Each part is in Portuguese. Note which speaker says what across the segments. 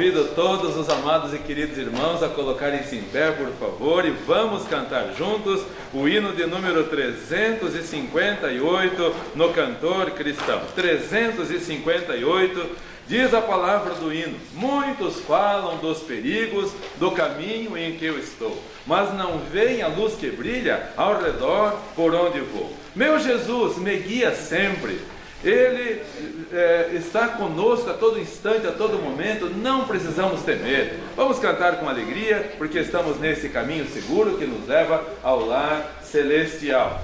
Speaker 1: Convido todos os amados e queridos irmãos a colocarem-se em pé, por favor, e vamos cantar juntos o hino de número 358 no Cantor Cristão. 358, diz a palavra do hino: muitos falam dos perigos do caminho em que eu estou, mas não veem a luz que brilha ao redor por onde vou. Meu Jesus me guia sempre. Ele está conosco a todo instante, a todo momento, não precisamos temer. Vamos cantar com alegria, porque estamos nesse caminho seguro que nos leva ao lar celestial.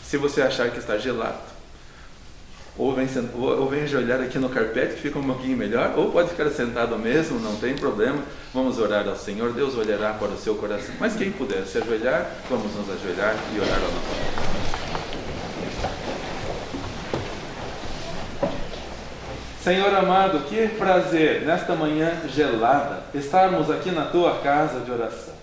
Speaker 1: Se você achar que está gelado, ou vem ajoelhar aqui no carpete, fica um pouquinho melhor, ou pode ficar sentado mesmo, não tem problema. Vamos orar ao Senhor, Deus olhará para o seu coração. Mas quem puder se ajoelhar, vamos nos ajoelhar e orar ao nosso Deus. Senhor amado, que prazer nesta manhã gelada estarmos aqui na tua casa de oração.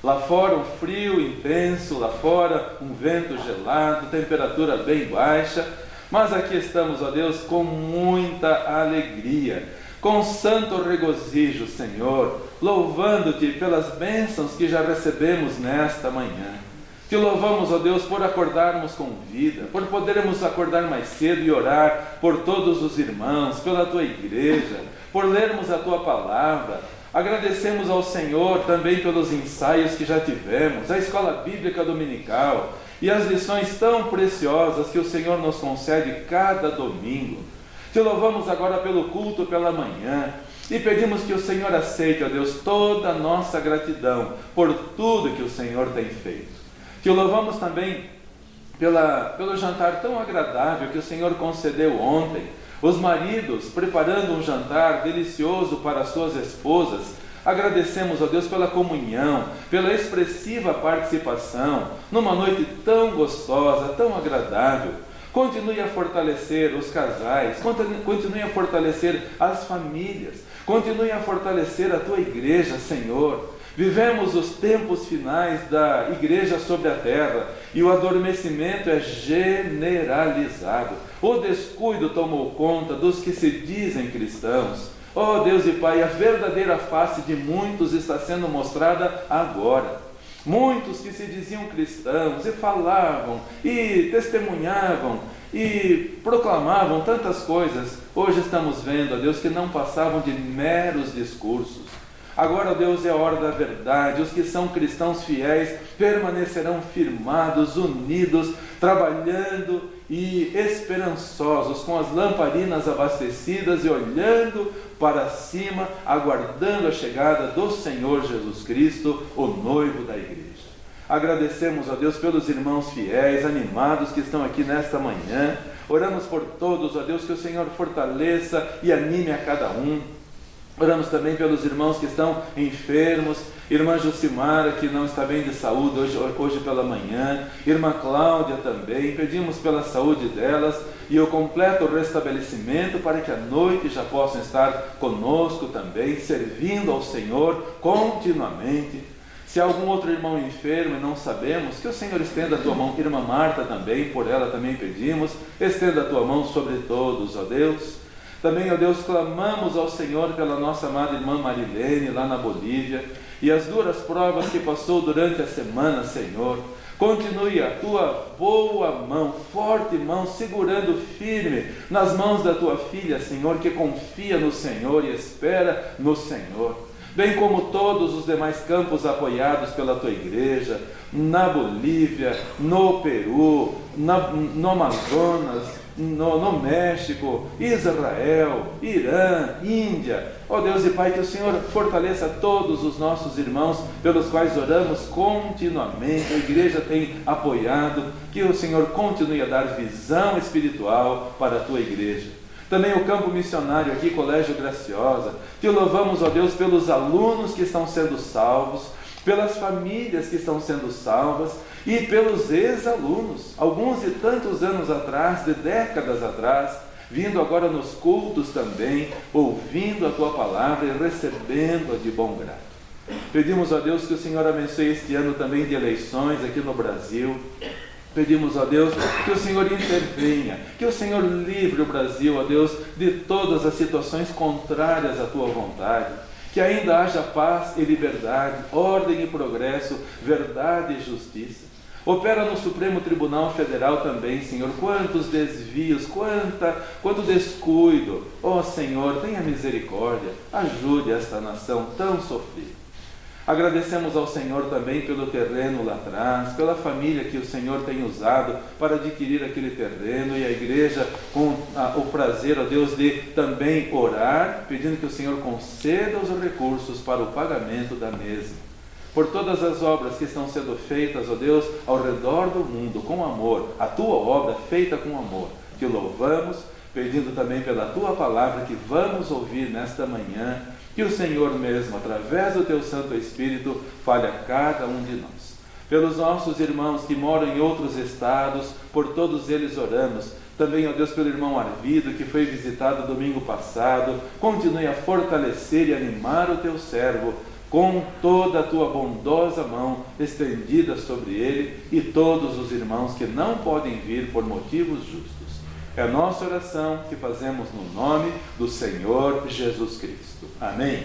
Speaker 1: Lá fora um frio intenso, lá fora um vento gelado, temperatura bem baixa, mas aqui estamos, ó Deus, com muita alegria, com santo regozijo, Senhor, louvando-te pelas bênçãos que já recebemos nesta manhã. Te louvamos, ó Deus, por acordarmos com vida, por podermos acordar mais cedo e orar por todos os irmãos, pela tua igreja, por lermos a tua palavra. Agradecemos ao Senhor também pelos ensaios que já tivemos, a escola bíblica dominical e as lições tão preciosas que o Senhor nos concede cada domingo. Te louvamos agora pelo culto pela manhã e pedimos que o Senhor aceite, ó Deus, toda a nossa gratidão por tudo que o Senhor tem feito. Te louvamos também pelo jantar tão agradável que o Senhor concedeu ontem, os maridos preparando um jantar delicioso para suas esposas. Agradecemos a Deus pela comunhão, pela expressiva participação, numa noite tão gostosa, tão agradável. Continue a fortalecer os casais, continue a fortalecer as famílias, continue a fortalecer a tua igreja, Senhor. Vivemos os tempos finais da igreja sobre a terra e o adormecimento é generalizado. O descuido tomou conta dos que se dizem cristãos. Oh Deus e Pai, a verdadeira face de muitos está sendo mostrada agora. Muitos que se diziam cristãos e falavam e testemunhavam e proclamavam tantas coisas, hoje estamos vendo, ó Deus, que não passavam de meros discursos. Agora, ó Deus, é a hora da verdade. Os que são cristãos fiéis permanecerão firmados, unidos, trabalhando e esperançosos, com as lamparinas abastecidas e olhando para cima, aguardando a chegada do Senhor Jesus Cristo, o noivo da igreja. Agradecemos a Deus pelos irmãos fiéis, animados que estão aqui nesta manhã. Oramos por todos, ó Deus, que o Senhor fortaleça e anime a cada um. Oramos também pelos irmãos que estão enfermos, irmã Jucimara, que não está bem de saúde hoje pela manhã, irmã Cláudia também, pedimos pela saúde delas e o completo restabelecimento para que à noite já possam estar conosco também, servindo ao Senhor continuamente. Se há algum outro irmão enfermo e não sabemos, que o Senhor estenda a tua mão. Irmã Marta também, por ela também pedimos, estenda a tua mão sobre todos, ó Deus. Também, ó Deus, clamamos ao Senhor pela nossa amada irmã Marilene, lá na Bolívia, e as duras provas que passou durante a semana, Senhor. Continue a tua boa mão, forte mão, segurando firme nas mãos da tua filha, Senhor, que confia no Senhor e espera no Senhor. Bem como todos os demais campos apoiados pela tua igreja, na Bolívia, no Peru, no Amazonas, no México, Israel, Irã, Índia. Ó Deus e Pai, que o Senhor fortaleça todos os nossos irmãos pelos quais oramos continuamente. A igreja tem apoiado, que o Senhor continue a dar visão espiritual para a tua igreja. Também o campo missionário aqui, Colégio Graciosa. Te louvamos, ó Deus, pelos alunos que estão sendo salvos, pelas famílias que estão sendo salvas e pelos ex-alunos, alguns e tantos anos atrás, de décadas atrás, vindo agora nos cultos também, ouvindo a tua palavra e recebendo-a de bom grado. Pedimos a Deus que o Senhor abençoe este ano também de eleições aqui no Brasil. Pedimos a Deus que o Senhor intervenha, que o Senhor livre o Brasil, ó Deus, de todas as situações contrárias à tua vontade. Que ainda haja paz e liberdade, ordem e progresso, verdade e justiça. Opera no Supremo Tribunal Federal também, Senhor, quantos desvios, quanto descuido. Ó Senhor, tenha misericórdia, ajude esta nação tão sofrida. Agradecemos ao Senhor também pelo terreno lá atrás, pela família que o Senhor tem usado para adquirir aquele terreno, e a igreja com o prazer, ó Deus, de também orar, pedindo que o Senhor conceda os recursos para o pagamento da mesma. Por todas as obras que estão sendo feitas, ó Deus, ao redor do mundo, com amor, a tua obra feita com amor, te louvamos, pedindo também pela tua palavra que vamos ouvir nesta manhã. Que o Senhor mesmo, através do teu Santo Espírito, fale a cada um de nós. Pelos nossos irmãos que moram em outros estados, por todos eles oramos. Também, ó Deus, pelo irmão Arvido, que foi visitado domingo passado. Continue a fortalecer e animar o teu servo, com toda a tua bondosa mão estendida sobre ele e todos os irmãos que não podem vir por motivos justos. É a nossa oração que fazemos no nome do Senhor Jesus Cristo. Amém.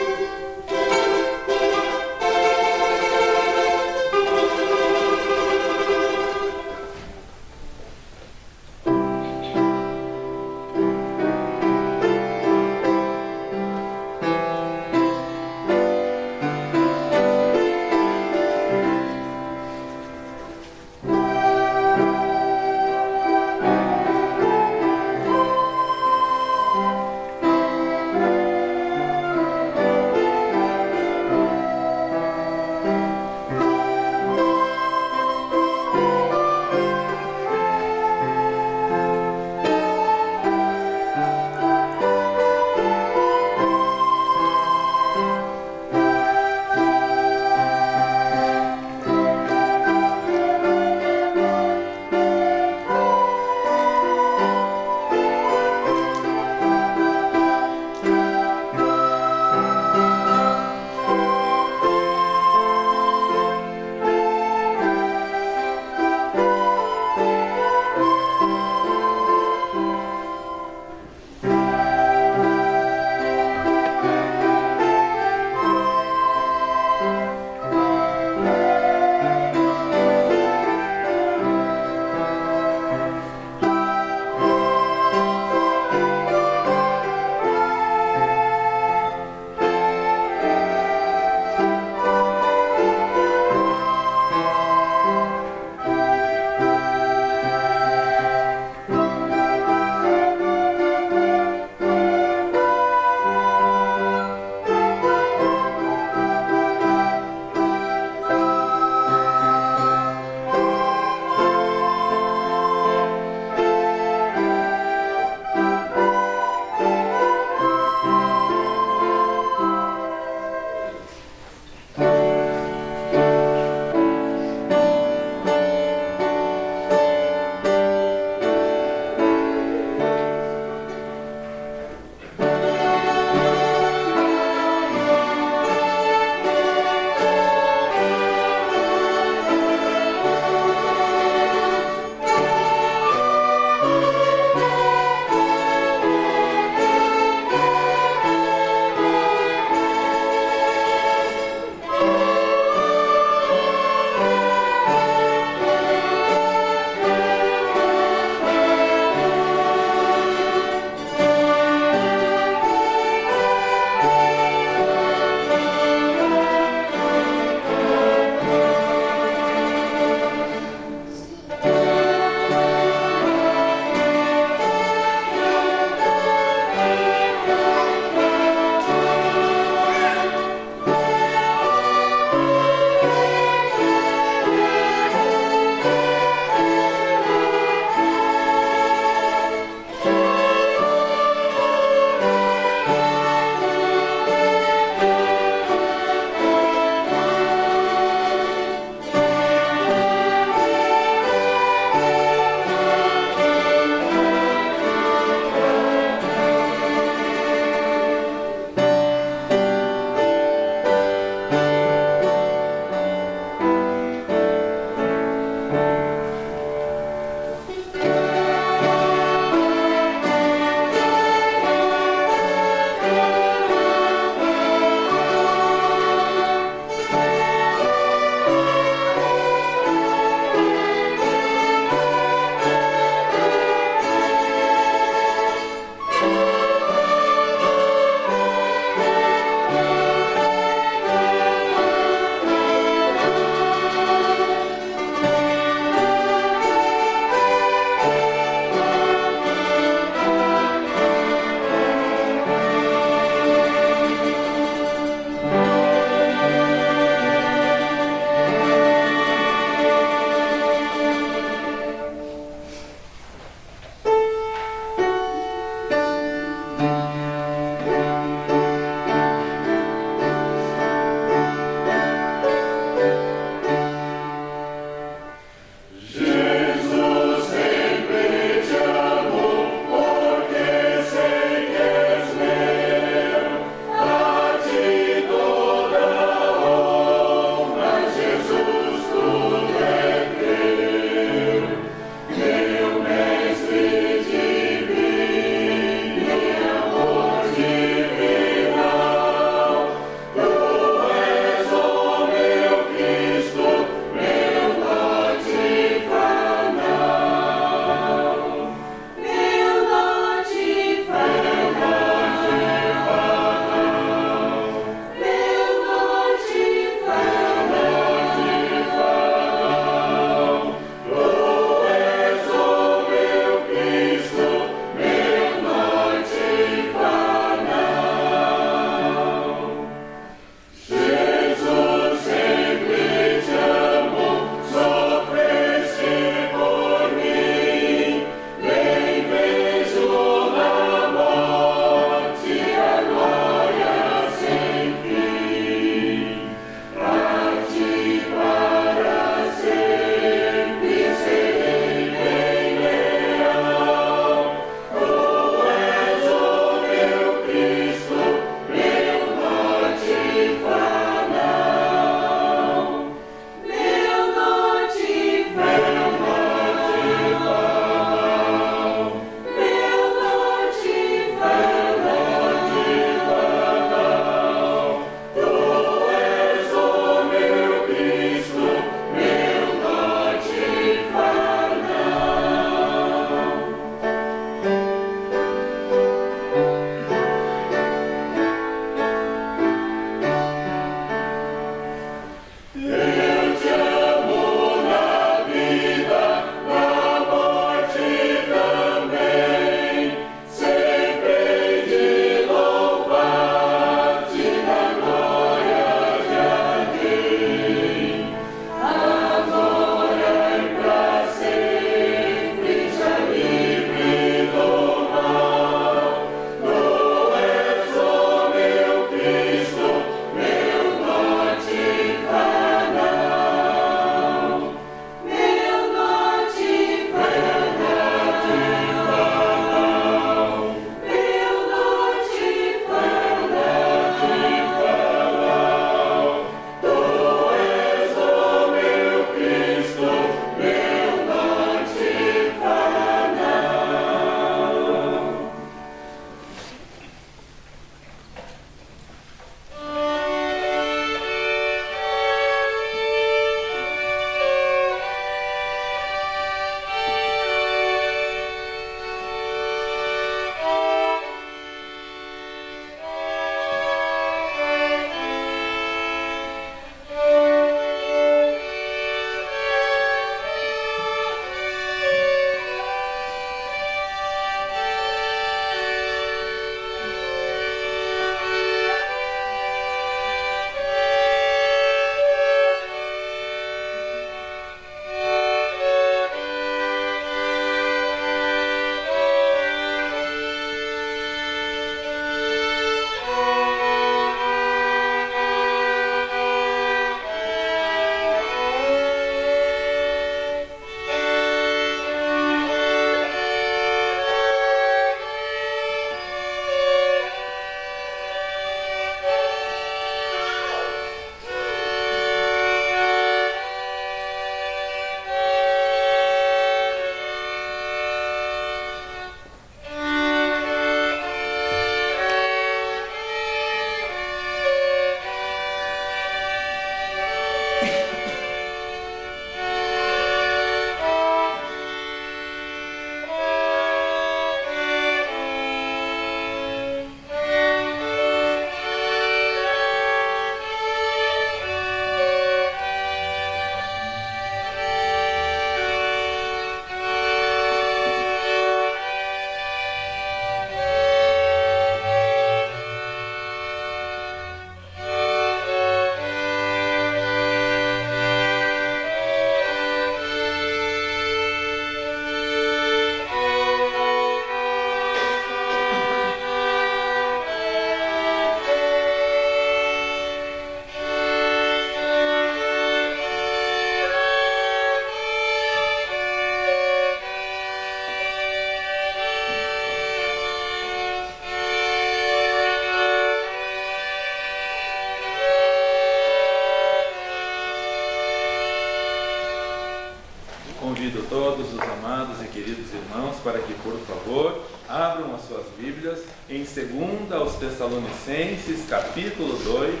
Speaker 1: queridos irmãos, para que, por favor, abram as suas Bíblias em 2 aos Tessalonicenses, capítulo 2,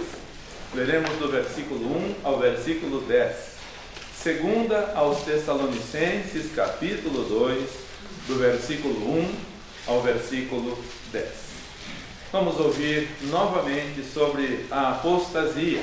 Speaker 1: leremos do versículo 1 ao versículo 10. 2 aos Tessalonicenses, capítulo 2, do versículo 1 ao versículo 10. Vamos ouvir novamente sobre a apostasia.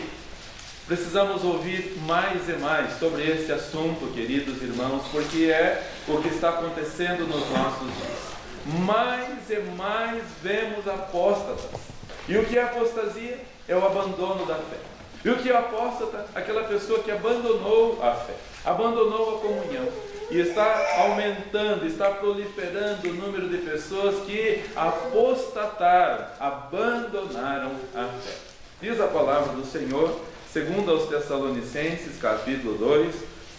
Speaker 1: Precisamos ouvir mais e mais sobre este assunto, queridos irmãos, porque é o que está acontecendo nos nossos dias. Mais e mais vemos apóstatas. E o que é apostasia? É o abandono da fé. E o que é apóstata? Aquela pessoa que abandonou a fé, abandonou a comunhão. E está aumentando, está proliferando o número de pessoas que apostataram, abandonaram a fé. Diz a palavra do Senhor, 2 aos Tessalonicenses, capítulo 2,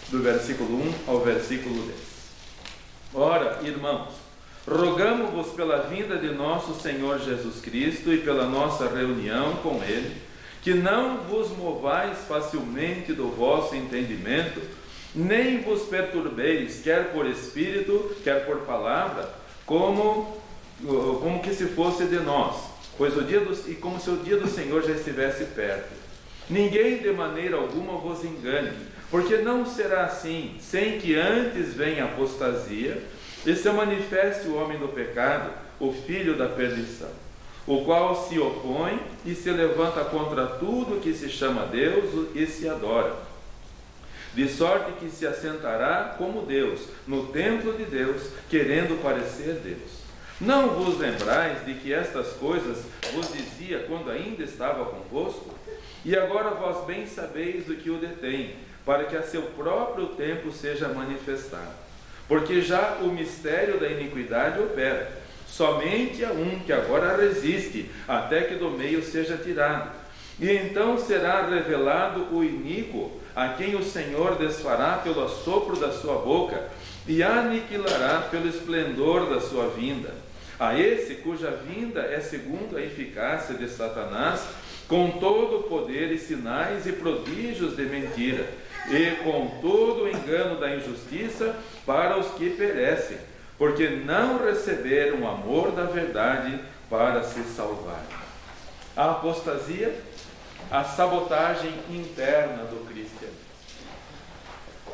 Speaker 1: do versículo 1 ao versículo 10. Ora, irmãos, rogamo-vos pela vinda de nosso Senhor Jesus Cristo e pela nossa reunião com Ele, que não vos movais facilmente do vosso entendimento, nem vos perturbeis, quer por espírito, quer por palavra, como que se fosse de nós, e como se o dia do Senhor já estivesse perto. Ninguém de maneira alguma vos engane, porque não será assim, sem que antes venha a apostasia, e se manifeste o homem do pecado, o filho da perdição, o qual se opõe e se levanta contra tudo que se chama Deus e se adora, de sorte que se assentará como Deus, no templo de Deus, querendo parecer Deus. Não vos lembrais de que estas coisas vos dizia quando ainda estava convosco? E agora vós bem sabeis do que o detém, para que a seu próprio tempo seja manifestado. Porque já o mistério da iniquidade opera, somente a um que agora resiste, até que do meio seja tirado. E então será revelado o iníquo, a quem o Senhor desfará pelo assopro da sua boca, e aniquilará pelo esplendor da sua vinda. A esse cuja vinda é segundo a eficácia de Satanás, com todo o poder e sinais e prodígios de mentira, e com todo o engano da injustiça para os que perecem, porque não receberam o amor da verdade para se salvar. A apostasia, a sabotagem interna do cristianismo.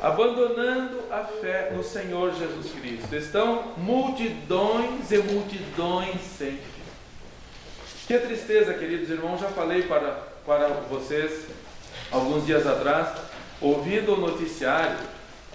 Speaker 1: Abandonando a fé no Senhor Jesus Cristo, estão multidões e multidões sem fim. Que tristeza, queridos irmãos, já falei para vocês alguns dias atrás, ouvindo o noticiário,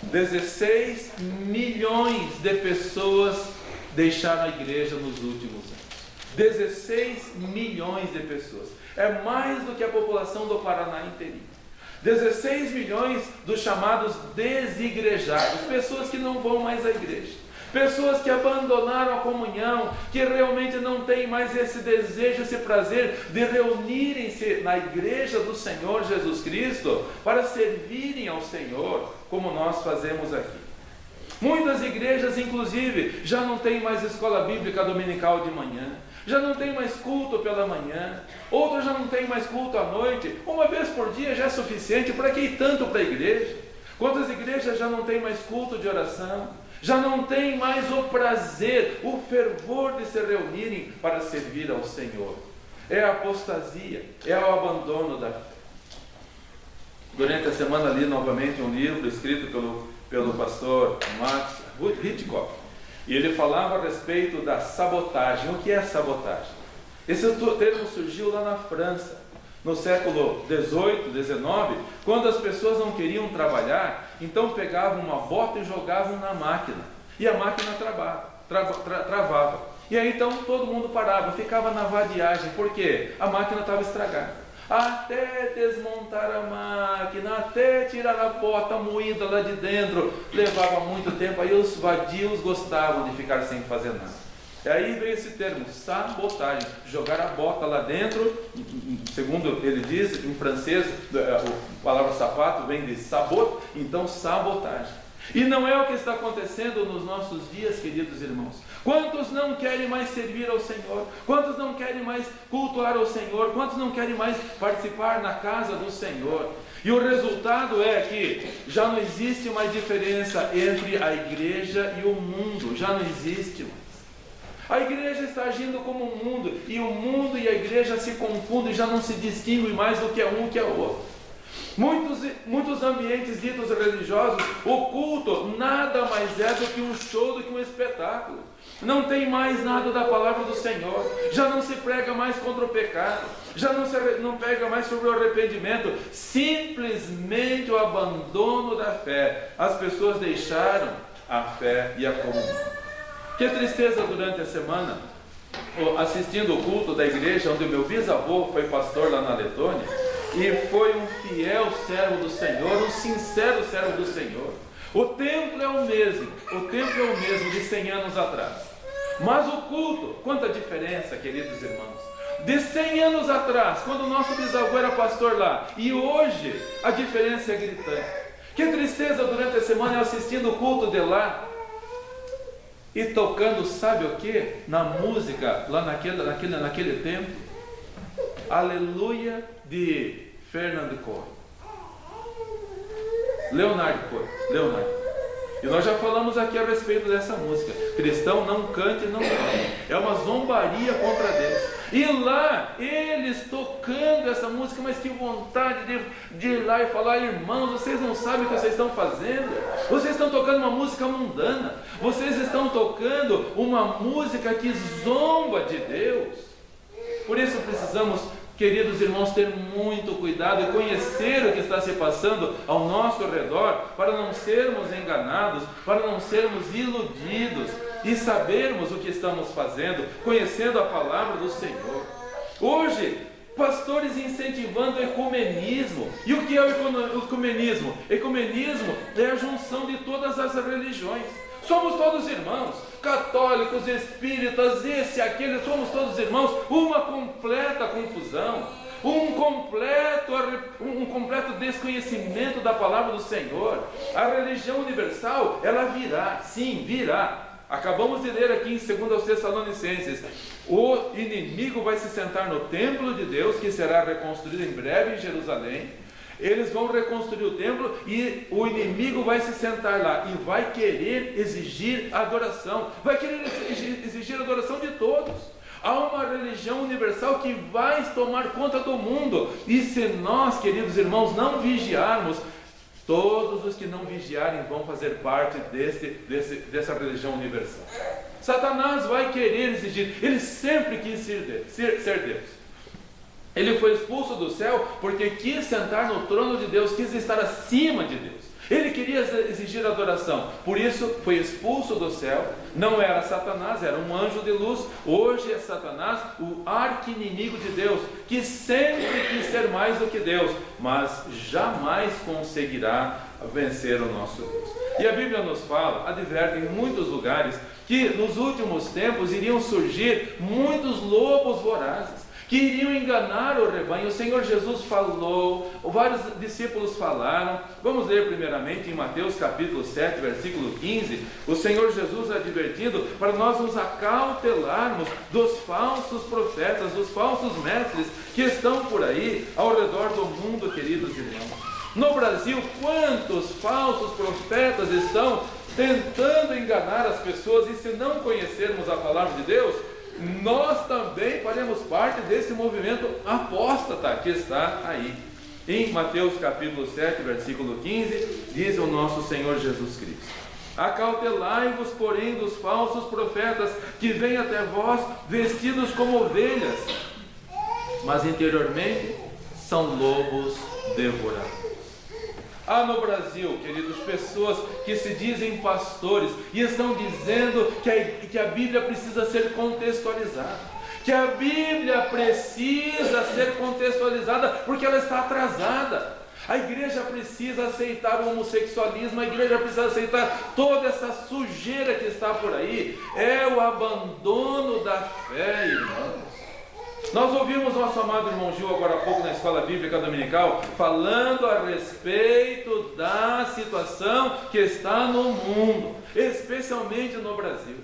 Speaker 1: 16 milhões de pessoas deixaram a igreja nos últimos anos. 16 milhões de pessoas. É mais do que a população do Paraná inteirinho. 16 milhões dos chamados desigrejados, pessoas que não vão mais à igreja. Pessoas que abandonaram a comunhão, que realmente não têm mais esse desejo, esse prazer de reunirem-se na igreja do Senhor Jesus Cristo para servirem ao Senhor, como nós fazemos aqui. Muitas igrejas, inclusive, já não tem mais escola bíblica dominical de manhã, já não tem mais culto pela manhã, outras já não tem mais culto à noite. Uma vez por dia já é suficiente, para que ir tanto para a igreja? Quantas igrejas já não tem mais culto de oração? Já não tem mais o prazer, o fervor de se reunirem para servir ao Senhor. É a apostasia, é o abandono da fé. Durante a semana li novamente um livro escrito pelo pastor Max Hitchcock, e ele falava a respeito da sabotagem. O que é sabotagem? Esse termo surgiu lá na França, no século XVIII, XIX, quando as pessoas não queriam trabalhar, então pegavam uma bota e jogavam na máquina, e a máquina travava. E aí então todo mundo parava, ficava na vadiagem, porque a máquina estava estragada. Até desmontar a máquina, até tirar a bota moída lá de dentro, levava muito tempo. Aí os vadios gostavam de ficar sem fazer nada. E aí veio esse termo, sabotagem, jogar a bota lá dentro. Segundo ele diz, em francês, a palavra sapato vem de sabot, então sabotagem. E não é o que está acontecendo nos nossos dias, queridos irmãos. Quantos não querem mais servir ao Senhor? Quantos não querem mais cultuar ao Senhor? Quantos não querem mais participar na casa do Senhor? E o resultado é que já não existe mais diferença entre a igreja e o mundo. Já não existe mais. A igreja está agindo como o mundo, e o mundo e a igreja se confundem, já não se distinguem mais do que é um e o que é outro. Muitos ambientes ditos religiosos, o culto nada mais é do que um show, do que um espetáculo. Não tem mais nada da palavra do Senhor, já não se prega mais contra o pecado, já não prega mais sobre o arrependimento, simplesmente o abandono da fé. As pessoas deixaram a fé e a comunhão. Que tristeza durante a semana, assistindo o culto da igreja, onde o meu bisavô foi pastor lá na Letônia, e foi um fiel servo do Senhor, um sincero servo do Senhor. O templo é o mesmo de 100 anos atrás. Mas o culto, quanta diferença, queridos irmãos. De 100 anos atrás, quando o nosso bisavô era pastor lá, e hoje a diferença é gritante. Que tristeza durante a semana eu assistindo o culto de lá, e tocando, sabe o que? Na música, lá naquele tempo, Aleluia de Fernando Coy, Leonardo Coy. E nós já falamos aqui a respeito dessa música. Cristão não cante, não cante. É uma zombaria contra Deus. E lá, eles tocando essa música, mas que vontade de ir lá e falar: irmãos, vocês não sabem o que vocês estão fazendo. Vocês estão tocando uma música mundana. Vocês estão tocando uma música que zomba de Deus. Por isso precisamos, queridos irmãos, ter muito cuidado e conhecer o que está se passando ao nosso redor, para não sermos enganados, para não sermos iludidos, e sabermos o que estamos fazendo, conhecendo a palavra do Senhor. Hoje, pastores incentivando o ecumenismo. E o que é o ecumenismo? Ecumenismo é a junção de todas as religiões. Somos todos irmãos, católicos, espíritas, esse, aquele, somos todos irmãos. Uma completa confusão, um completo desconhecimento da palavra do Senhor. A religião universal, ela virá, sim, virá. Acabamos de ler aqui em 2 Tessalonicenses: o inimigo vai se sentar no templo de Deus, que será reconstruído em breve em Jerusalém. Eles vão reconstruir o templo e o inimigo vai se sentar lá e vai querer exigir adoração, vai querer exigir adoração de todos. Há uma religião universal que vai tomar conta do mundo, e se nós, queridos irmãos, não vigiarmos, todos os que não vigiarem vão fazer parte dessa religião universal. Satanás vai querer exigir, ele sempre quis ser Deus. Ele foi expulso do céu porque quis sentar no trono de Deus, quis estar acima de Deus. Ele queria exigir adoração, por isso foi expulso do céu. Não era Satanás, era um anjo de luz. Hoje é Satanás, o arqui-inimigo de Deus, que sempre quis ser mais do que Deus, mas jamais conseguirá vencer o nosso Deus. E a Bíblia nos fala, adverte em muitos lugares, que nos últimos tempos iriam surgir muitos lobos vorazes, que iriam enganar o rebanho. O Senhor Jesus falou, vários discípulos falaram. Vamos ler primeiramente em Mateus capítulo 7, versículo 15, o Senhor Jesus advertindo para nós nos acautelarmos dos falsos profetas, dos falsos mestres que estão por aí ao redor do mundo, queridos irmãos. No Brasil, quantos falsos profetas estão tentando enganar as pessoas, e se não conhecermos a palavra de Deus, nós também faremos parte desse movimento apóstata que está aí. Em Mateus capítulo 7, versículo 15, diz o nosso Senhor Jesus Cristo: acautelai-vos, porém, dos falsos profetas, que vêm até vós vestidos como ovelhas, mas interiormente são lobos devoradores. Há no Brasil, queridos, pessoas que se dizem pastores e estão dizendo que a Bíblia precisa ser contextualizada, que a Bíblia precisa ser contextualizada porque ela está atrasada. A igreja precisa aceitar o homossexualismo, a igreja precisa aceitar toda essa sujeira que está por aí. É o abandono da fé, irmãos. Nós ouvimos nosso amado irmão Gil agora há pouco na escola bíblica dominical falando a respeito da situação que está no mundo, especialmente no Brasil.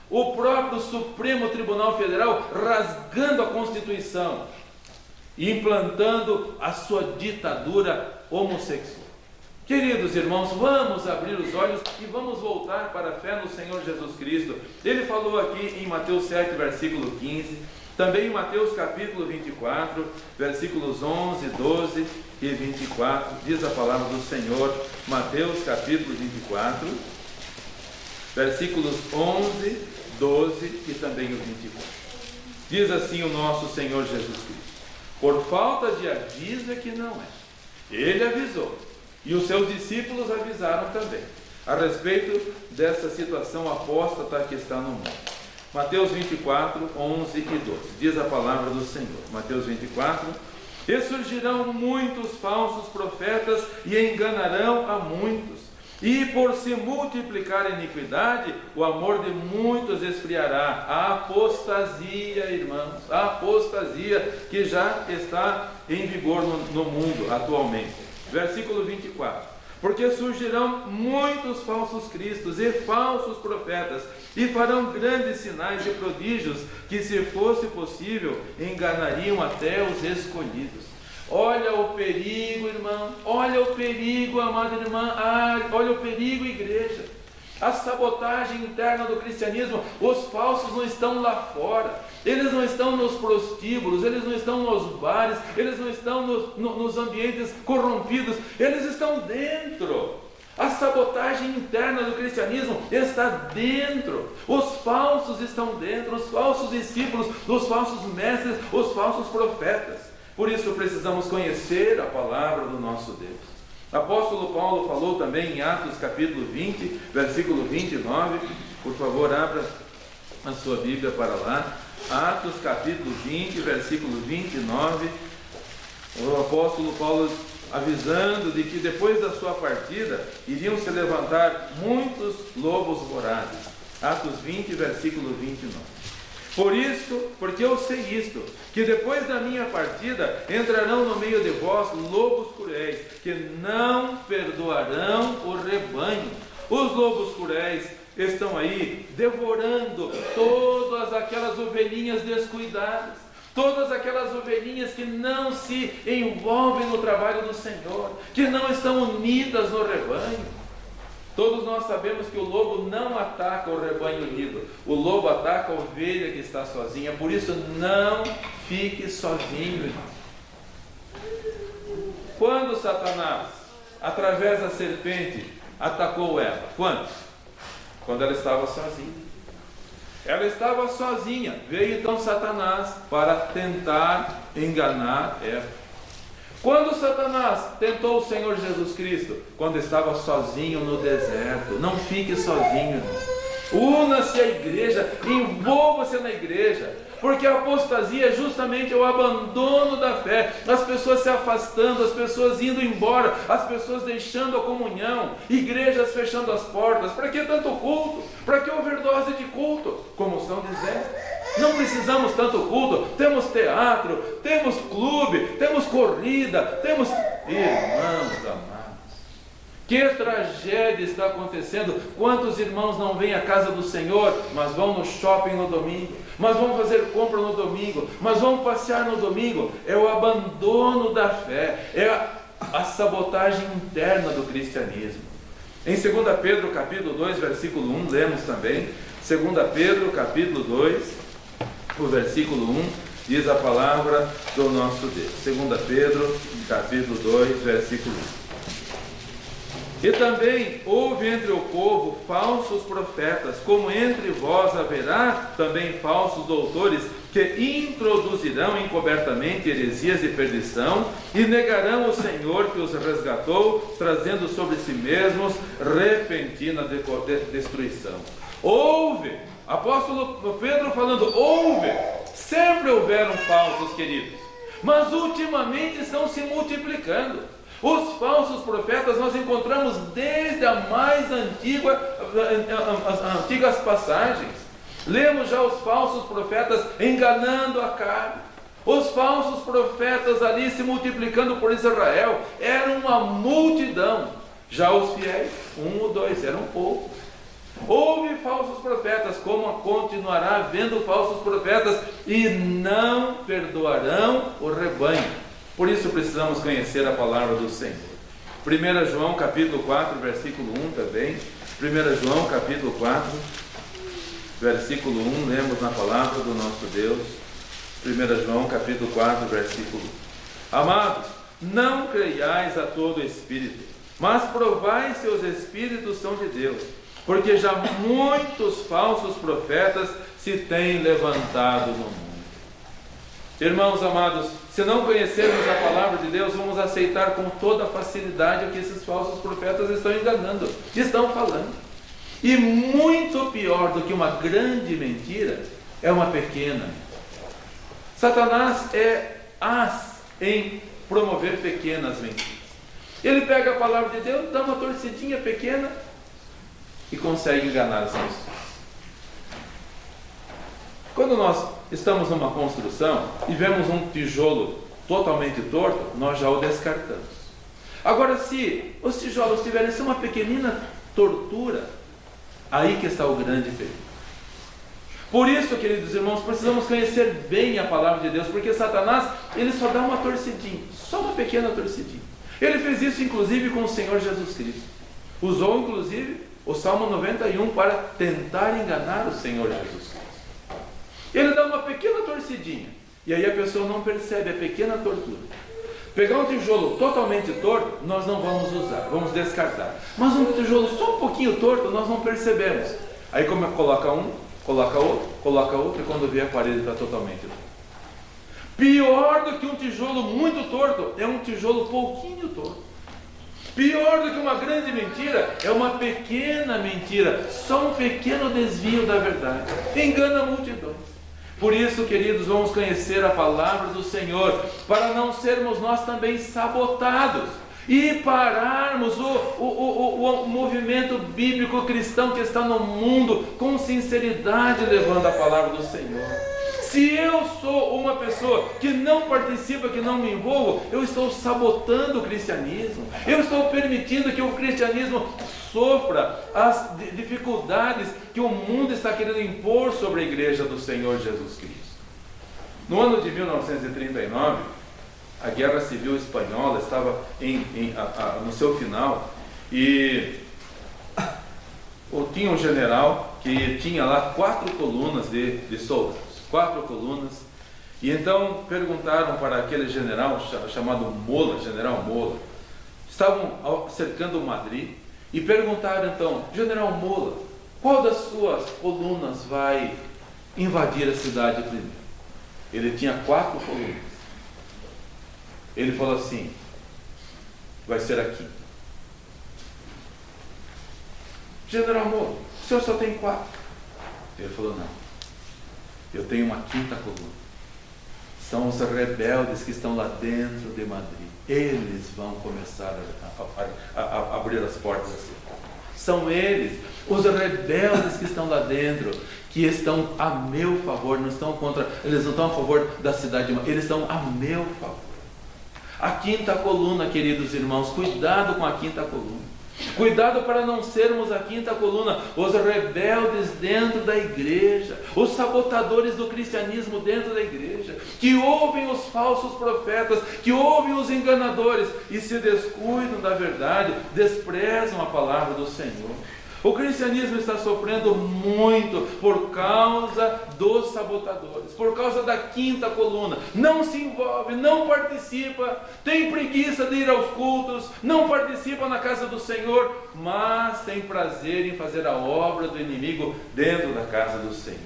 Speaker 1: O próprio Supremo Tribunal Federal rasgando a Constituição e implantando a sua ditadura homossexual. Queridos irmãos, vamos abrir os olhos e vamos voltar para a fé no Senhor Jesus Cristo. Ele falou aqui em Mateus 7, versículo 15, também em Mateus capítulo 24, versículos 11, 12 e 24, diz a palavra do Senhor, Mateus capítulo 24, versículos 11, 12 e também o 24. Diz assim o nosso Senhor Jesus Cristo: por falta de aviso é que não é. Ele avisou, e os seus discípulos avisaram também, a respeito dessa situação apóstata que está no mundo. Mateus 24, 11 e 12, diz a palavra do Senhor. Mateus 24: e surgirão muitos falsos profetas e enganarão a muitos, e por se multiplicar a iniquidade, o amor de muitos esfriará. A apostasia, irmãos, a apostasia que já está em vigor no mundo atualmente. Versículo 24: porque surgirão muitos falsos cristos e falsos profetas, e farão grandes sinais e prodígios, que, se fosse possível, enganariam até os escolhidos. Olha o perigo, irmão, olha o perigo, amada irmã, olha o perigo, igreja. A sabotagem interna do cristianismo. Os falsos não estão lá fora, eles não estão nos prostíbulos, eles não estão nos bares, eles não estão nos ambientes corrompidos, eles estão dentro. A sabotagem interna do cristianismo está dentro. Os falsos estão dentro, os falsos discípulos, os falsos mestres, os falsos profetas. Por isso precisamos conhecer a palavra do nosso Deus. Apóstolo Paulo falou também em Atos capítulo 20, versículo 29, por favor abra a sua Bíblia para lá, Atos capítulo 20, versículo 29, o apóstolo Paulo avisando de que depois da sua partida iriam se levantar muitos lobos vorazes. Atos 20, versículo 29. Por isso, porque eu sei isto, que depois da minha partida entrarão no meio de vós lobos cruéis, que não perdoarão o rebanho. Os lobos cruéis estão aí devorando todas aquelas ovelhinhas descuidadas, todas aquelas ovelhinhas que não se envolvem no trabalho do Senhor, que não estão unidas no rebanho. Todos nós sabemos que o lobo não ataca o rebanho unido, o lobo ataca a ovelha que está sozinha. Por isso, não fique sozinho, irmão. Quando Satanás, através da serpente, atacou Eva? Quando? Quando ela estava sozinha. Ela estava sozinha. Veio então Satanás para tentar enganar Eva. Quando Satanás tentou o Senhor Jesus Cristo? Quando estava sozinho no deserto. Não fique sozinho, irmão. Una-se à igreja, envolva-se na igreja, porque a apostasia é justamente o abandono da fé, as pessoas se afastando, as pessoas indo embora, as pessoas deixando a comunhão, igrejas fechando as portas. Para que tanto culto? Para que overdose de culto? Como estão dizendo, não precisamos tanto culto, temos teatro, temos clube, temos corrida, temos... Irmãos amados, que tragédia está acontecendo. Quantos irmãos não vêm à casa do Senhor, mas vão no shopping no domingo, mas vão fazer compra no domingo, mas vão passear no domingo? É o abandono da fé, é a sabotagem interna do cristianismo. Em 2 Pedro capítulo 2, versículo 1, lemos também, 2 Pedro capítulo 2, o versículo 1, diz a palavra do nosso Deus. 2 Pedro capítulo 2, versículo 1. E também houve entre o povo falsos profetas, como entre vós haverá também falsos doutores, que introduzirão encobertamente heresias de perdição, e negarão o Senhor que os resgatou, trazendo sobre si mesmos repentina destruição. Houve, apóstolo Pedro falando, houve, sempre houveram falsos, queridos, mas ultimamente estão se multiplicando. Os falsos profetas nós encontramos desde as antigas passagens. Lemos já os falsos profetas enganando a carne, Os falsos profetas ali se multiplicando por Israel, era uma multidão. Já os fiéis, 1 ou 2, eram poucos. Houve falsos profetas, como continuará havendo falsos profetas, e não perdoarão o rebanho. Por isso precisamos conhecer a palavra do Senhor. 1 João capítulo 4, versículo 1 também. 1 João capítulo 4, versículo 1, lemos na palavra do nosso Deus. 1 João capítulo 4, versículo 1. Amados, não creiais a todo espírito, mas provai se os espíritos são de Deus, porque já muitos falsos profetas se têm levantado no mundo. Irmãos amados, se não conhecermos a palavra de Deus, vamos aceitar com toda facilidade o que esses falsos profetas estão enganando, estão falando. E muito pior do que uma grande mentira, é uma pequena mentira. Satanás é as em promover pequenas mentiras. Ele pega a palavra de Deus, dá uma torcidinha pequena e consegue enganar as pessoas. Quando nós estamos numa construção e vemos um tijolo totalmente torto, nós já o descartamos. Agora, se os tijolos tiverem só uma pequenina tortura, aí que está o grande perigo. Por isso, queridos irmãos, precisamos conhecer bem a palavra de Deus, porque Satanás, ele só dá uma torcidinha, só uma pequena torcidinha. Ele fez isso inclusive com o Senhor Jesus Cristo. Usou inclusive o Salmo 91 para tentar enganar o Senhor Jesus Cristo. Ele dá uma pequena torcidinha, e aí a pessoa não percebe a pequena tortura. Pegar um tijolo totalmente torto, nós não vamos usar, vamos descartar. Mas um tijolo só um pouquinho torto, nós não percebemos. Aí como coloca um, coloca outro, e quando vê a parede está totalmente torta. Pior do que um tijolo muito torto, é um tijolo pouquinho torto. Pior do que uma grande mentira, é uma pequena mentira, só um pequeno desvio da verdade. Engana multidões. Por isso, queridos, vamos conhecer a palavra do Senhor, para não sermos nós também sabotados e pararmos o movimento bíblico cristão que está no mundo com sinceridade, levando a palavra do Senhor. Se eu sou uma pessoa que não participa, que não me envolvo, eu estou sabotando o cristianismo. Eu estou permitindo que o cristianismo sofra as dificuldades que o mundo está querendo impor sobre a igreja do Senhor Jesus Cristo. No ano de 1939, a Guerra Civil Espanhola estava no seu final, e tinha um general que tinha lá 4 colunas de soldados. 4 colunas, e então perguntaram para aquele general chamado Mola, General Mola. Estavam cercando Madrid e perguntaram então: General Mola, qual das suas colunas vai invadir a cidade primeiro? Ele tinha 4 colunas. Ele falou assim: vai ser aqui. General Mola, o senhor só tem 4. Ele falou: não, eu tenho uma 5ª coluna. São os rebeldes que estão lá dentro de Madrid. Eles vão começar a abrir as portas da cidade. São eles, os rebeldes que estão lá dentro, que estão a meu favor, não estão contra, eles não estão a favor da cidade de Madrid, eles estão a meu favor. A 5ª coluna, queridos irmãos, cuidado com a 5ª coluna. Cuidado para não sermos a 5ª coluna, os rebeldes dentro da igreja, os sabotadores do cristianismo dentro da igreja, que ouvem os falsos profetas, que ouvem os enganadores e se descuidam da verdade, desprezam a palavra do Senhor. O cristianismo está sofrendo muito por causa dos sabotadores, por causa da 5ª coluna. Não se envolve, não participa, tem preguiça de ir aos cultos, não participa na casa do Senhor, mas tem prazer em fazer a obra do inimigo dentro da casa do Senhor.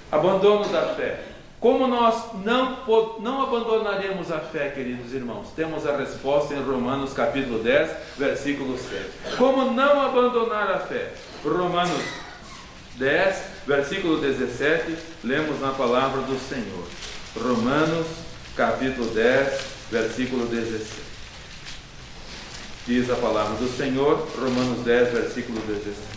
Speaker 1: Abandono da fé. Como nós não abandonaremos a fé, queridos irmãos? Temos a resposta em Romanos capítulo 10, versículo 7. Como não abandonar a fé? Romanos 10, versículo 17, lemos na palavra do Senhor. Romanos capítulo 10, versículo 17. Diz a palavra do Senhor, Romanos 10, versículo 17.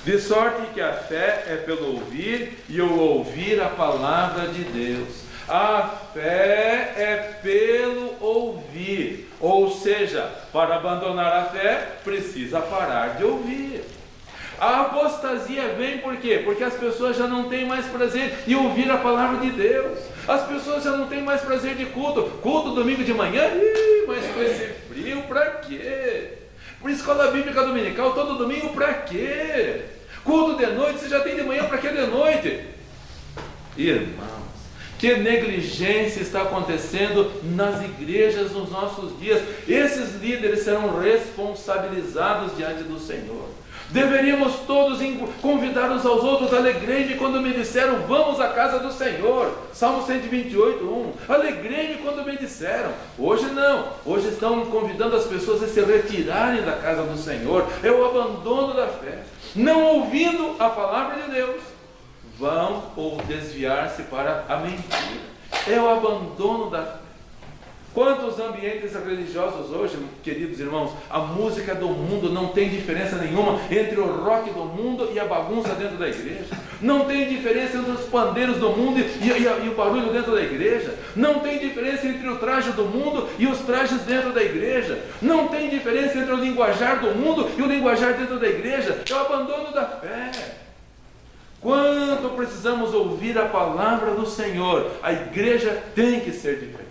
Speaker 1: De sorte que a fé é pelo ouvir, e o ouvir a palavra de Deus. A fé é pelo ouvir, ou seja, para abandonar a fé, precisa parar de ouvir. A apostasia vem por quê? Porque as pessoas já não têm mais prazer em ouvir a palavra de Deus. As pessoas já não têm mais prazer de culto. Culto domingo de manhã? Mas com esse frio, para quê? Por escola bíblica dominical todo domingo, para quê? Culto de noite, você já tem de manhã, para que de noite? Irmãos, que negligência está acontecendo nas igrejas nos nossos dias. Esses líderes serão responsabilizados diante do Senhor. Deveríamos todos convidar uns aos outros. Alegrei-me quando me disseram, vamos à casa do Senhor. Salmo 128, 1. Alegrei-me quando me disseram. Hoje não. Hoje estão convidando as pessoas a se retirarem da casa do Senhor. É o abandono da fé. Não ouvindo a palavra de Deus, vão ou desviar-se para a mentira. É o abandono da fé. Quantos ambientes religiosos hoje, queridos irmãos, a música do mundo não tem diferença nenhuma entre o rock do mundo e a bagunça dentro da igreja. Não tem diferença entre os pandeiros do mundo e o barulho dentro da igreja. Não tem diferença entre o traje do mundo e os trajes dentro da igreja. Não tem diferença entre o linguajar do mundo e o linguajar dentro da igreja. É o abandono da fé. Quando precisamos ouvir a palavra do Senhor, a igreja tem que ser diferente.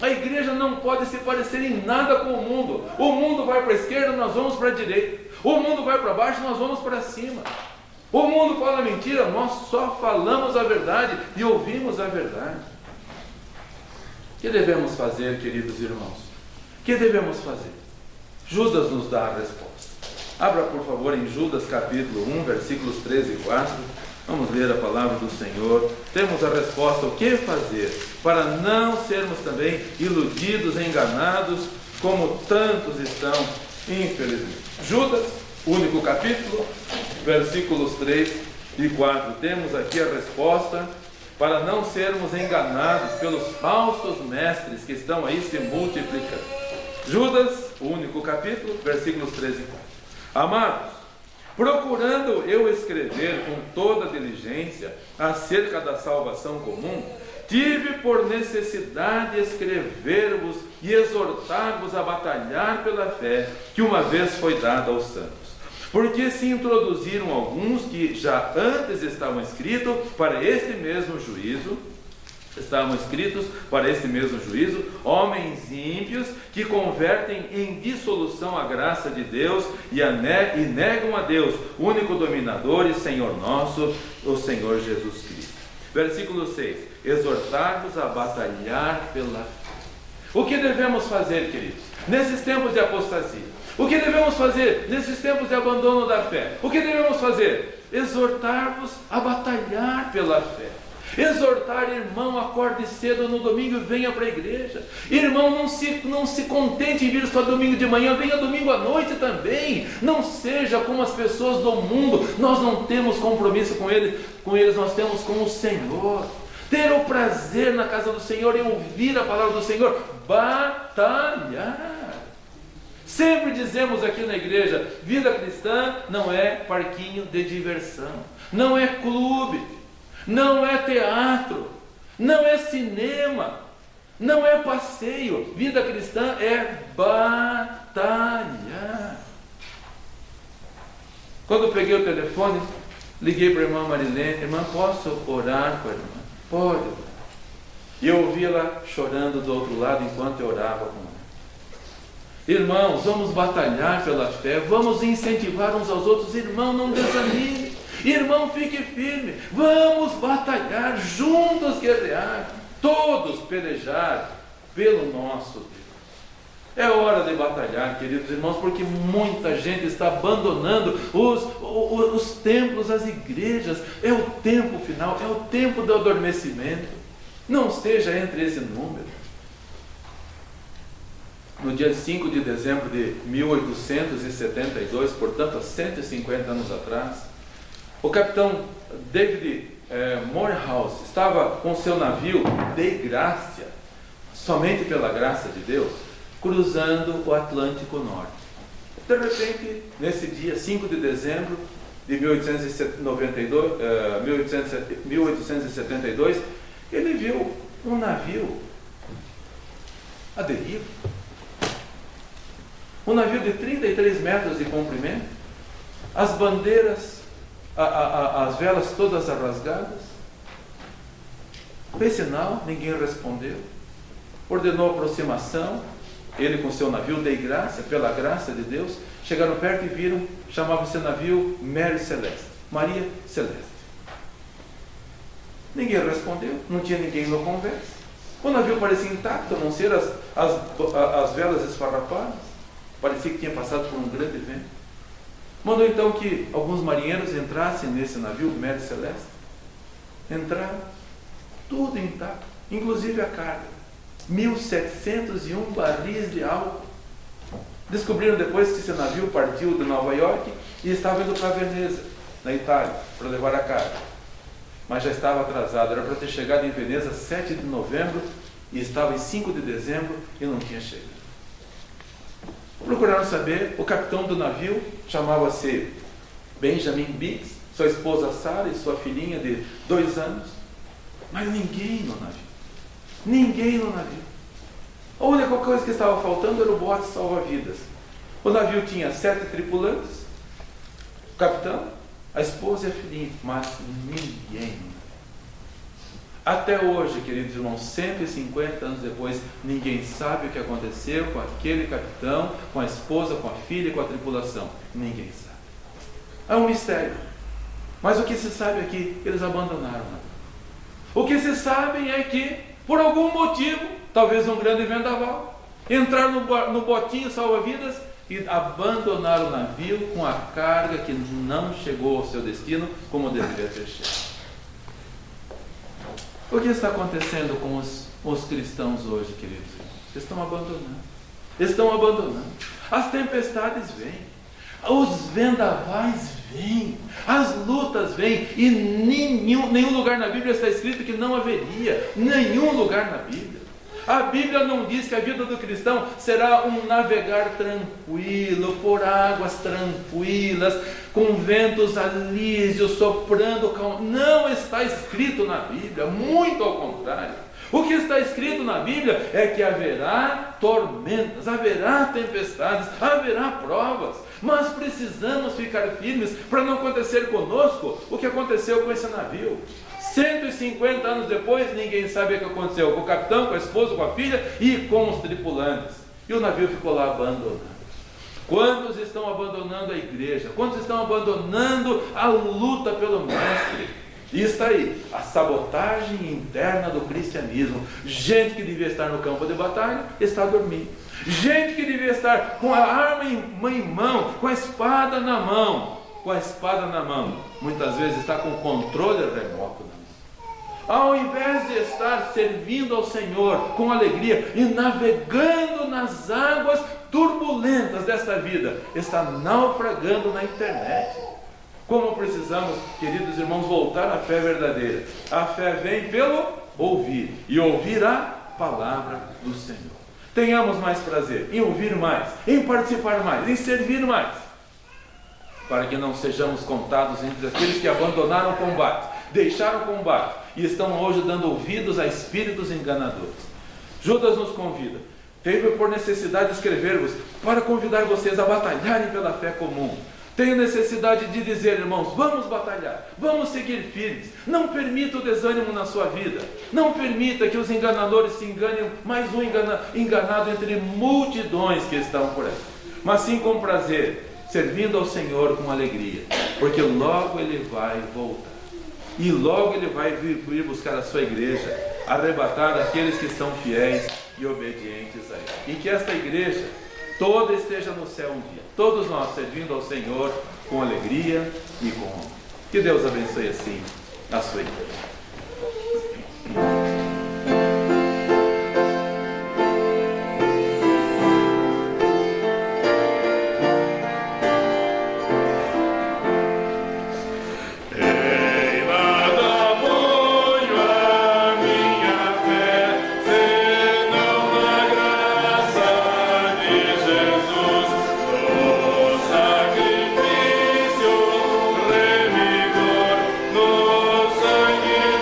Speaker 1: A igreja não pode se parecer em nada com o mundo. O mundo vai para a esquerda, nós vamos para a direita. O mundo vai para baixo, nós vamos para cima. O mundo fala mentira, nós só falamos a verdade e ouvimos a verdade. O que devemos fazer, queridos irmãos? O que devemos fazer? Judas nos dá a resposta. Abra, por favor, em Judas capítulo 1, versículos 13 e 4. Vamos ler a palavra do Senhor. Temos a resposta: o que fazer para não sermos também iludidos, enganados, como tantos estão, infelizmente. Judas, único capítulo, versículos 3 e 4. Temos aqui a resposta para não sermos enganados pelos falsos mestres que estão aí se multiplicando. Judas, único capítulo, versículos 3 e 4. Amados, procurando eu escrever com toda diligência acerca da salvação comum, tive por necessidade escrever-vos e exortar-vos a batalhar pela fé que uma vez foi dada aos santos. Porque se introduziram alguns que já antes estavam escritos para este mesmo juízo, homens ímpios que convertem em dissolução a graça de Deus e negam a Deus, único dominador e Senhor nosso, o Senhor Jesus Cristo. Versículo 6. Exortar-vos a batalhar pela fé. O que devemos fazer, queridos, nesses tempos de apostasia? O que devemos fazer nesses tempos de abandono da fé? O que devemos fazer? Exortar-vos a batalhar pela fé. Exortar, irmão, acorde cedo no domingo e venha para a igreja. Irmão, não se contente em vir só domingo de manhã, venha domingo à noite também. Não seja como as pessoas do mundo. Nós não temos compromisso com eles, nós temos com o Senhor. Ter o prazer na casa do Senhor e ouvir a palavra do Senhor. Batalhar. Sempre dizemos aqui na igreja, vida cristã não é parquinho de diversão, não é clube, não é teatro, não é cinema, não é passeio. Vida cristã é batalhar. Quando eu peguei o telefone, liguei para a irmã Marilene: irmã, posso orar com a irmã? Pode orar. E eu ouvi ela chorando do outro lado enquanto eu orava com ela. Irmãos, vamos batalhar pela fé, vamos incentivar uns aos outros. Irmão, não desanime. Irmão, fique firme. Vamos batalhar, juntos guerrear, todos pelejar pelo nosso Deus. É hora de batalhar, queridos irmãos, porque muita gente está abandonando os templos, as igrejas. É o tempo final, é o tempo do adormecimento. Não esteja entre esse número. No dia 5 de dezembro de 1872, portanto há 150 anos atrás, o capitão David Morehouse estava com seu navio de graça, somente pela graça de Deus, cruzando o Atlântico Norte. De repente, nesse dia 5 de dezembro de 1872, ele viu um navio à deriva. Um navio de 33 metros de comprimento, as bandeiras, as velas todas rasgadas. Fez sinal, ninguém respondeu. Ordenou aproximação, ele com seu navio, dei graça, pela graça de Deus. Chegaram perto e viram, chamava-se navio Mary Celeste, Maria Celeste. Ninguém respondeu, não tinha ninguém na conversa. O navio parecia intacto, a não ser as velas esfarrapadas. Parecia que tinha passado por um grande vento. Mandou então que alguns marinheiros entrassem nesse navio Mary Celeste. Entraram, tudo intacto, inclusive a carga. 1.701 barris de álcool. Descobriram depois que esse navio partiu de Nova York e estava indo para Veneza, na Itália, para levar a carga. Mas já estava atrasado, era para ter chegado em Veneza 7 de novembro e estava em 5 de dezembro e não tinha chegado. Procuraram saber, o capitão do navio chamava-se Benjamin Biggs, sua esposa Sarah e sua filhinha de 2 anos, mas ninguém no navio. Ninguém no navio. A única coisa que estava faltando era o bote salva-vidas. O navio tinha 7 tripulantes, o capitão, a esposa e a filhinha, mas ninguém. Até hoje, queridos irmãos, 150 anos depois, ninguém sabe o que aconteceu com aquele capitão, com a esposa, com a filha e com a tripulação. Ninguém sabe. É um mistério. Mas o que se sabe é que eles abandonaram o navio. O que se sabe é que, por algum motivo, talvez um grande vendaval, entraram no botinho salva-vidas e abandonaram o navio com a carga que não chegou ao seu destino como deveria ter chegado. O que está acontecendo com os cristãos hoje, queridos? Estão abandonando. Estão abandonando. As tempestades vêm. Os vendavais vêm. As lutas vêm. E nenhum lugar na Bíblia está escrito que não haveria. Nenhum lugar na Bíblia. A Bíblia não diz que a vida do cristão será um navegar tranquilo, por águas tranquilas, com ventos alísios soprando calmo. Não está escrito na Bíblia, muito ao contrário. O que está escrito na Bíblia é que haverá tormentas, haverá tempestades, haverá provas, mas precisamos ficar firmes para não acontecer conosco o que aconteceu com esse navio. 150 anos depois, ninguém sabe o que aconteceu com o capitão, com a esposa, com a filha e com os tripulantes. E o navio ficou lá abandonado. Quantos estão abandonando a igreja? Quantos estão abandonando a luta pelo Mestre? E está aí, a sabotagem interna do cristianismo. Gente que devia estar no campo de batalha, está dormindo. Gente que devia estar com a arma em mão, com a espada na mão. Com a espada na mão, muitas vezes está com o controle remoto na mão. Ao invés de estar servindo ao Senhor com alegria e navegando nas águas turbulentas desta vida, está naufragando na internet. Como precisamos, queridos irmãos, voltar à fé verdadeira. A fé vem pelo ouvir, e ouvir a palavra do Senhor. Tenhamos mais prazer em ouvir mais, em participar mais, em servir mais, para que não sejamos contados entre aqueles que abandonaram o combate, deixaram o combate e estão hoje dando ouvidos a espíritos enganadores. Judas nos convida, teve por necessidade de escrever-vos para convidar vocês a batalharem pela fé comum. Tenho necessidade de dizer, irmãos, vamos batalhar, vamos seguir firmes. Não permita o desânimo na sua vida. Não permita que os enganadores se enganem, mais um enganado entre multidões que estão por aí. Mas sim com prazer, servindo ao Senhor com alegria, porque logo Ele vai voltar. E logo Ele vai vir buscar a sua igreja, arrebatar aqueles que são fiéis e obedientes a Ele. E que esta igreja toda esteja no céu um dia. Todos nós servindo ao Senhor com alegria e com honra. Que Deus abençoe assim a sua igreja.
Speaker 2: Sangue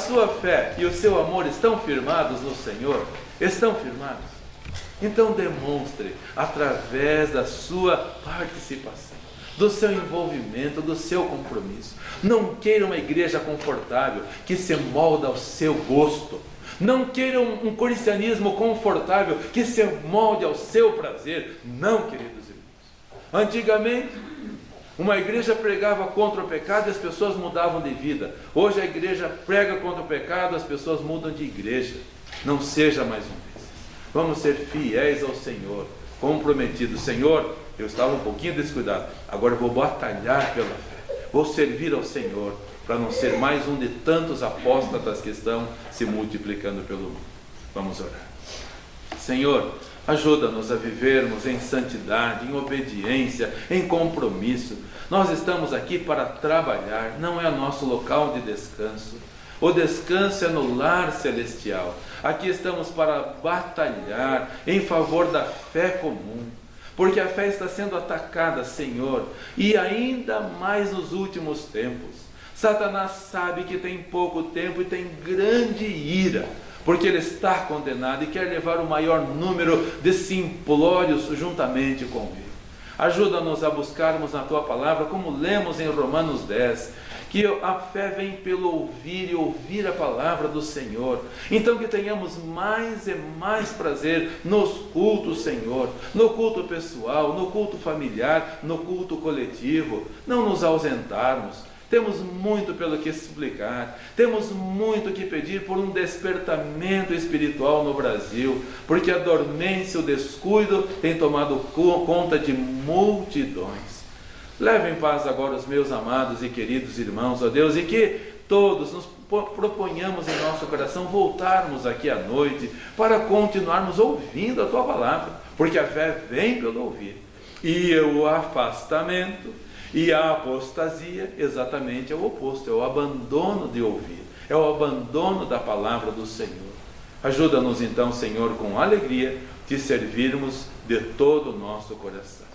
Speaker 1: sua fé e o seu amor estão firmados no Senhor? Estão firmados? Então demonstre através da sua participação, do seu envolvimento, do seu compromisso. Não queira uma igreja confortável que se molda ao seu gosto. Não queira um cristianismo confortável que se molde ao seu prazer. Não, queridos irmãos. Antigamente, uma igreja pregava contra o pecado e as pessoas mudavam de vida. Hoje a igreja prega contra o pecado, as pessoas mudam de igreja. Não seja mais um desses. Vamos ser fiéis ao Senhor, comprometidos. Senhor, eu estava um pouquinho descuidado, agora eu vou batalhar pela fé. Vou servir ao Senhor, para não ser mais um de tantos apóstatas que estão se multiplicando pelo mundo. Vamos orar. Senhor, ajuda-nos a vivermos em santidade, em obediência, em compromisso. Nós estamos aqui para trabalhar, não é nosso local de descanso. O descanso é no lar celestial. Aqui estamos para batalhar em favor da fé comum, porque a fé está sendo atacada, Senhor, e ainda mais nos últimos tempos. Satanás sabe que tem pouco tempo e tem grande ira, porque ele está condenado e quer levar o maior número de simplórios juntamente com ele. Ajuda-nos a buscarmos na Tua Palavra, como lemos em Romanos 10, que a fé vem pelo ouvir e ouvir a Palavra do Senhor. Então que tenhamos mais e mais prazer nos cultos, Senhor, no culto pessoal, no culto familiar, no culto coletivo, não nos ausentarmos. Temos muito pelo que explicar, temos muito que pedir por um despertamento espiritual no Brasil, porque a dormência, o descuido tem tomado conta de multidões. Leve em paz agora os meus amados e queridos irmãos, ó Deus, e que todos nos proponhamos em nosso coração voltarmos aqui à noite para continuarmos ouvindo a Tua Palavra, porque a fé vem pelo ouvir, e o afastamento e a apostasia exatamente é o oposto, é o abandono de ouvir, é o abandono da palavra do Senhor. Ajuda-nos então, Senhor, com alegria, te servirmos de todo o nosso coração.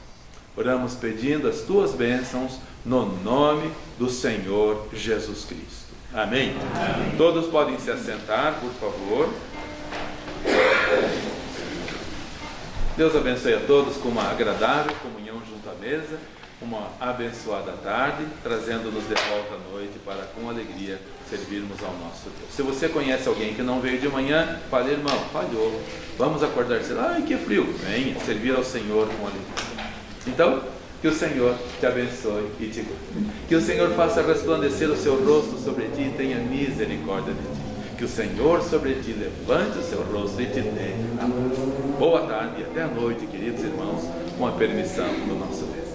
Speaker 1: Oramos pedindo as Tuas bênçãos no nome do Senhor Jesus Cristo. Amém? Amém. Todos podem se assentar, por favor. Deus abençoe a todos com uma agradável comunhão junto à mesa. Uma abençoada tarde, trazendo-nos de volta à noite para, com alegria, servirmos ao nosso Deus. Se você conhece alguém que não veio de manhã, fale, irmão, falhou, vamos acordar cedo. Ai, que frio! Venha servir ao Senhor com alegria. Então, que o Senhor te abençoe e te guarde. Que o Senhor faça resplandecer o seu rosto sobre ti e tenha misericórdia de ti. Que o Senhor sobre ti levante o seu rosto e te dê a paz. Boa tarde e até a noite, queridos irmãos, com a permissão do nosso Deus.